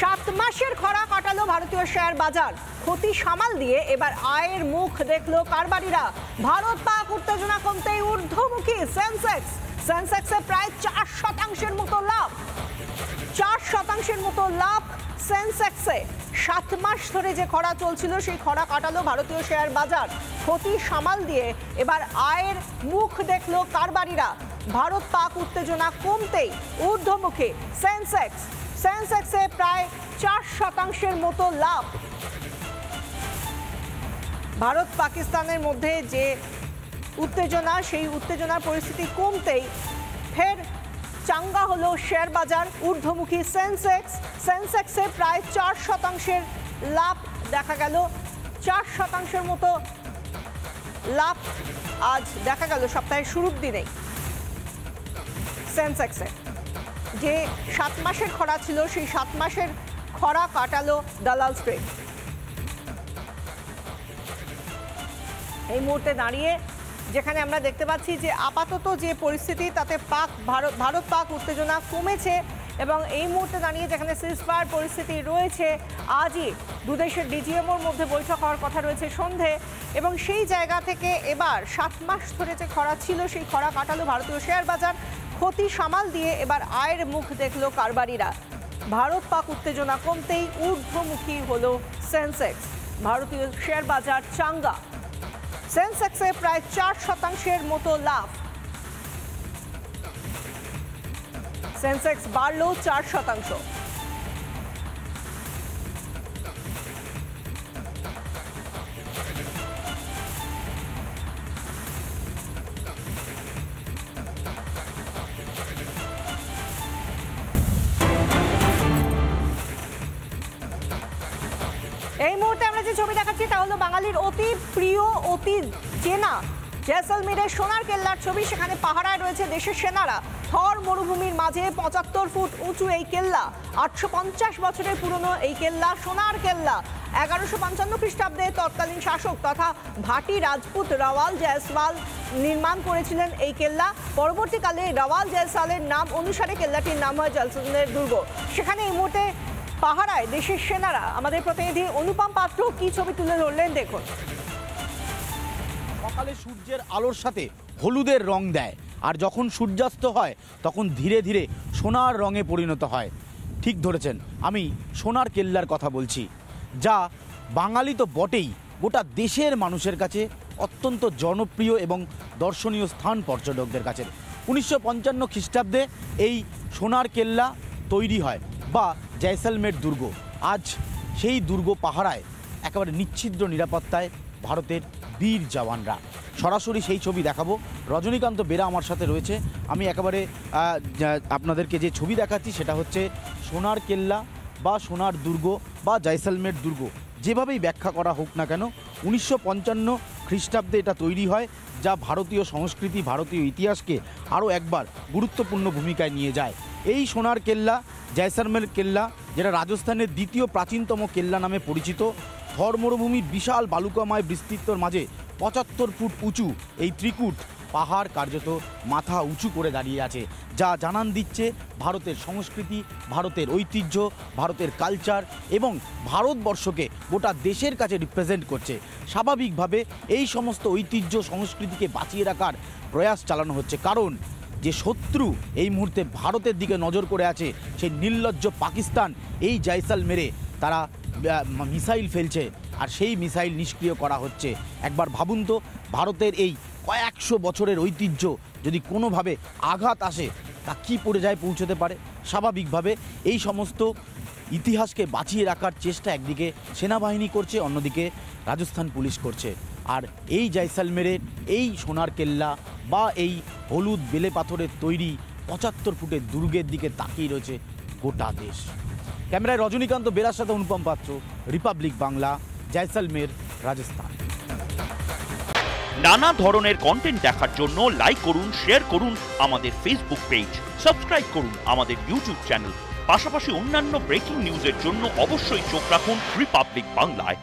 7 মাসের খরা কাটালো ভারতীয় শেয়ার বাজার। ক্ষতি সামাল দিয়ে এবার আয়ের মুখ দেখলো কারবারিরা। ভারত পাক উত্তেজনা কমতেই ঊর্ধ্বমুখী সেন্সেক্সে প্রায় 4% মতো লাভ। 4% মতো লাভ সেন্সেক্সে। 7 মাস ধরে যে খরা চলছিল সেই খরা কাটালো ভারতীয় শেয়ার বাজার। ক্ষতি সামাল দিয়ে এবার আয়ের মুখ দেখলো কারবারিরা। ভারত পাক উত্তেজনা কমতেই ঊর্ধ্বমুখী সেন্সেক্সে প্রায় 4% মতো লাভ। ভারত পাকিস্তানের মধ্যে যে উত্তেজনা, সেই উত্তেজনার পরিস্থিতি কমতেই ফের চাঙ্গা হলো শেয়ার বাজার। ঊর্ধ্বমুখী সেন্সেক্সে প্রায় 4% লাভ দেখা গেল। 4% মতো লাভ আজ দেখা গেল সপ্তাহের শুরুর দিনেই সেন্সেক্সে। যে 7 মাসের খরা ছিল সেই 7 মাসের খরা কাটালো দালাল স্ট্রিট। এই মুহূর্তে দাঁড়িয়ে যেখানে আমরা দেখতে পাচ্ছি যে আপাতত যে পরিস্থিতি তাতে ভারত পাক উত্তেজনা কমেছে এবং এই মুহূর্তে দাঁড়িয়ে যেখানে সিজফায়ার পরিস্থিতি রয়েছে, আজই দুদেশের ডিজিএমওর মধ্যে বৈঠক হওয়ার কথা রয়েছে সন্ধে, এবং সেই জায়গা থেকে এবার 7 মাস ধরে যে খরা ছিল সেই খরা কাটালো ভারতীয় শেয়ার বাজার। ক্ষতি সামাল দিয়ে এবার আয়ের মুখ দেখলো কারবারিরা। ভারত পাক উত্তেজনা কমতেই ঊর্ধ্বমুখী হলো সেন্সেক্স। ভারতীয় শেয়ার বাজার চাঙ্গা। সেন্সেক্সে প্রায় 4% মতো লাভ। সেন্সেক্স বাড়লো 4%। এই মুহূর্তে আমরা যে ছবি দেখাচ্ছি তা হলো বাঙালির অতি প্রিয়, অতি চেনা জয়সলমীরের সোনার কেল্লার ছবি। সেখানে পাহারায় রয়েছে দেশের সেনারা। থর মরুভূমির মাঝে 75 ফুট উঁচু এই কেল্লা। 850 বছরের পুরনো এই কেল্লা, সোনার কেল্লা। 1155 খ্রিস্টাব্দে তৎকালীন শাসক তথা ভাটি রাজপুত রাওয়াল জয়সওয়াল নির্মাণ করেছিলেন এই কেল্লা। পরবর্তীকালে রাওয়াল জয়সওয়ালের নাম অনুসারে কেল্লাটির নাম হয় জয়সলমের দুর্গ। সেখানে এই মুহূর্তে পাহারায় দেশের সেনারা। আমাদের প্রতিনিধি অনুপম পাত্র কি ছবি তুলে ধরলেন দেখুন। সকালে সূর্যের আলোর সাথে হলুদের রং দেয়, আর যখন সূর্যাস্ত হয় তখন ধীরে ধীরে সোনার রঙে পরিণত হয়। ঠিক ধরেছেন, আমি সোনার কেল্লার কথা বলছি, যা বাঙালি তো বটেই, গোটা দেশের মানুষের কাছে অত্যন্ত জনপ্রিয় এবং দর্শনীয় স্থান পর্যটকদের কাছে। 1955 খ্রিস্টাব্দে এই সোনার কেল্লা তৈরি হয় বা জয়সলমের দুর্গ। আজ সেই দুর্গ পাহারায় একেবারে নিচ্ছিদ্র নিরাপত্তায় ভারতের বীর জওয়ানরা। সরাসরি সেই ছবি দেখাবো। রজনীকান্ত বেরা আমার সাথে রয়েছে। আমি একেবারে আপনাদেরকে যে ছবি দেখাচ্ছি সেটা হচ্ছে সোনার কেল্লা বা সোনার দুর্গ বা জয়সলমের দুর্গ, যেভাবেই ব্যাখ্যা করা হোক না কেন। 1955 খ্রিস্টাব্দে এটা তৈরি হয়, যা ভারতীয় সংস্কৃতি, ভারতীয় ইতিহাসকে আরও একবার গুরুত্বপূর্ণ ভূমিকায় নিয়ে যায়। এই সোনার কেল্লা, জয়সলমের কেল্লা, যেটা রাজস্থানের দ্বিতীয় প্রাচীনতম কেল্লা নামে পরিচিত, থর মরুভূমির বিশাল বালুকাময় বিস্তৃতর মাঝে 75 ফুট উঁচু এই ত্রিকুট পাহাড় কার্যত মাথা উঁচু করে দাঁড়িয়ে আছে, যা জানান দিচ্ছে ভারতের সংস্কৃতি, ভারতের ঐতিহ্য, ভারতের কালচার এবং ভারতবর্ষকে গোটা দেশের কাছে রিপ্রেজেন্ট করছে। স্বাভাবিকভাবে এই সমস্ত ঐতিহ্য সংস্কৃতিকে বাঁচিয়ে রাখার প্রয়াস চালানো হচ্ছে, কারণ যে শত্রু এই মুহূর্তে ভারতের দিকে নজর করে আছে, সেই নির্লজ্জ পাকিস্তান এই জয়সলমেরে তারা মিসাইল ফেলছে, আর সেই মিসাইল নিষ্ক্রিয় করা হচ্ছে। একবার ভাবুন তো, ভারতের এই কয়েকশো বছরের ঐতিহ্য যদি কোনোভাবে আঘাত আসে তা কী পর্যায়ে পৌঁছতে পারে। স্বাভাবিকভাবে এই সমস্ত ইতিহাসকে বাঁচিয়ে রাখার চেষ্টা একদিকে সেনাবাহিনী করছে, অন্যদিকে রাজস্থান পুলিশ করছে। আর এই জয়সলমেরের এই সোনার কেল্লা বা এই হলুদ বেলে পাথরের তৈরি 75 ফুটের দুর্গের দিকে তাকিয়ে রয়েছে গোটা দেশ। ক্যামেরায় রজনীকান্ত বেরার সাথে অনুপম পাত্র, রিপাবলিক বাংলা, জয়সলমের, রাজস্থান। নানা ধরনের কন্টেন্ট দেখার জন্য লাইক করুন, শেয়ার করুন আমাদের ফেসবুক পেজ, সাবস্ক্রাইব করুন আমাদের ইউটিউব চ্যানেল। পাশাপাশি অন্যান্য ব্রেকিং নিউজের জন্য অবশ্যই চোখ রাখুন রিপাবলিক বাংলায়।